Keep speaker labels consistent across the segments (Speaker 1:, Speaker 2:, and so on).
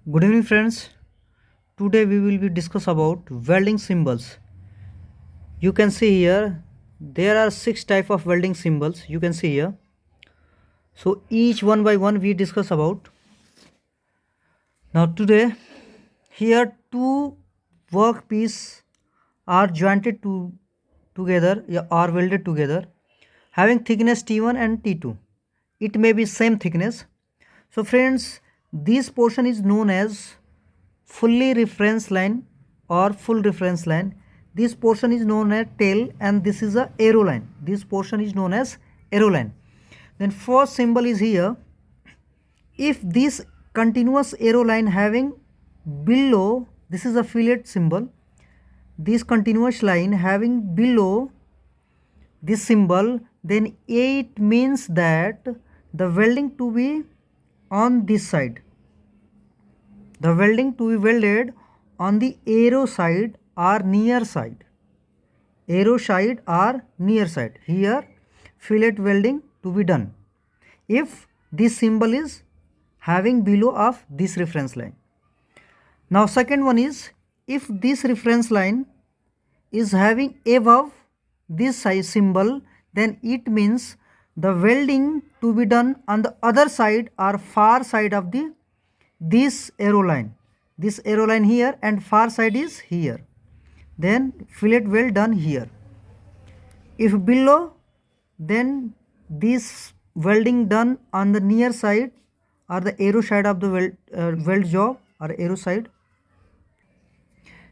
Speaker 1: Good evening friends. Today we will be discuss about welding symbols. You can see here there are 6 type of welding symbols you can see here. So each one by one we discuss about. Now today here two workpiece are jointed together or welded together having thickness T1 and T2. It may be same thickness. So friends, this portion is known as fully reference line or full reference line. This portion is known as tail and this is a arrow line. This portion is known as arrow line. Then first symbol is here. If this continuous arrow line having below, this is a fillet symbol, this continuous line having below this symbol, then it means that the welding to be on this side. The welding to be welded on the arrow side or near side. Arrow side or near side. Here fillet welding to be done. If this symbol is having below of this reference line. Now second one is if this reference line is having above this size symbol, then it means the welding to be done on the other side or far side of this arrow line. This arrow line here and far side is here. Then fillet weld done here. If below, then this welding done on the near side or the arrow side of the weld job or arrow side.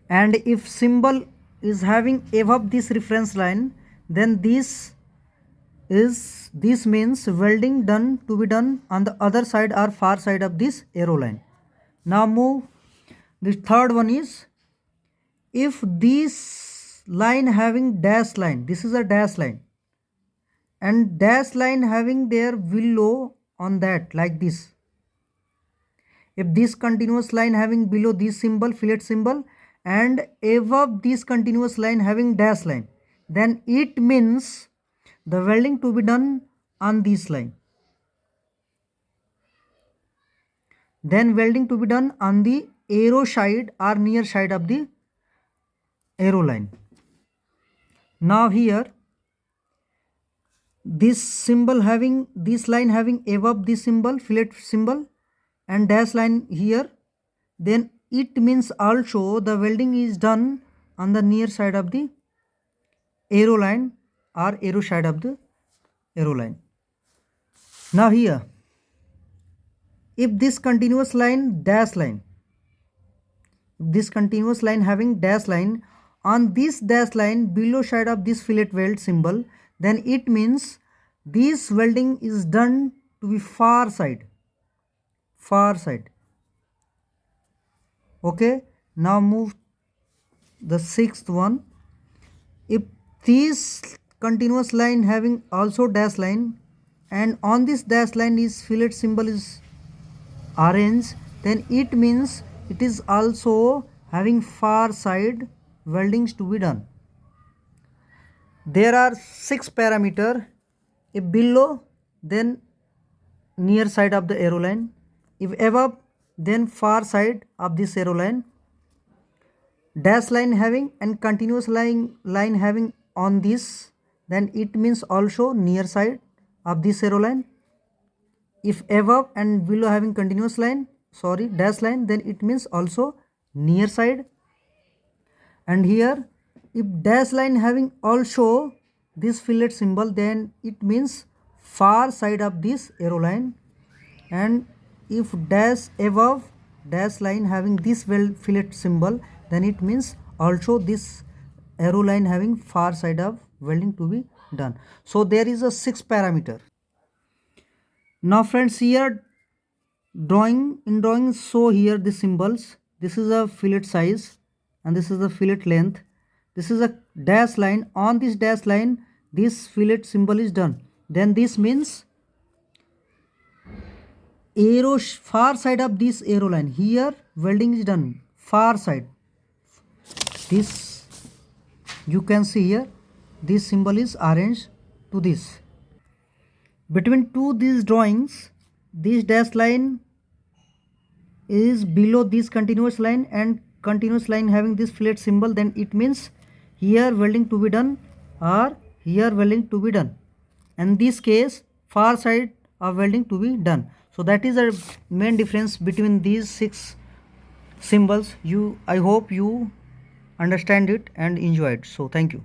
Speaker 1: And if symbol is having above this reference line, then this means welding done to be done on the other side or far side of this arrow line. Now move. The third one is if this line having dash line, this is a dash line, and dash line having their below on that like this. If this continuous line having below this symbol, fillet symbol, and above this continuous line having dash line, then it means the welding to be done on this line. Then welding to be done on the arrow side or near side of the arrow line. Now here this symbol having this line having above this symbol, fillet symbol, and dash line here, then it means also the welding is done on the near side of the arrow line or arrow side of the arrow line. Now here if this continuous line dash line, this continuous line having dash line, on this dash line below side of this fillet weld symbol, then it means this welding is done to be far side. Okay, now move the sixth one. If this continuous line having also dash line and on this dash line is fillet symbol is orange, then it means it is also having far side weldings to be done. There are 6 parameter. If below, then near side of the arrow line. If above, then far side of this arrow line. Dash line having and continuous line having on this, then it means also near side of this arrow line. If above and below having continuous line, dash line, then it means also near side. And here if dash line having also this fillet symbol, then it means far side of this arrow line. And if dash above dash line having this fillet symbol, then it means also this arrow line having far side of welding to be done. So there is a 6 parameter. Now friends, here drawing show here the symbols. This is a fillet size and this is the fillet length. This is a dash line. On this dash line this fillet symbol is done. Then this means arrow far side of this arrow line. Here welding is done far side. This you can see here this symbol is arranged to this. Between these drawings, this dash line is below this continuous line and continuous line having this flat symbol, then it means here welding to be done or here welding to be done. In this case, far side of welding to be done. So that is the main difference between these 6 symbols. I hope you understand it and enjoy it. So thank you.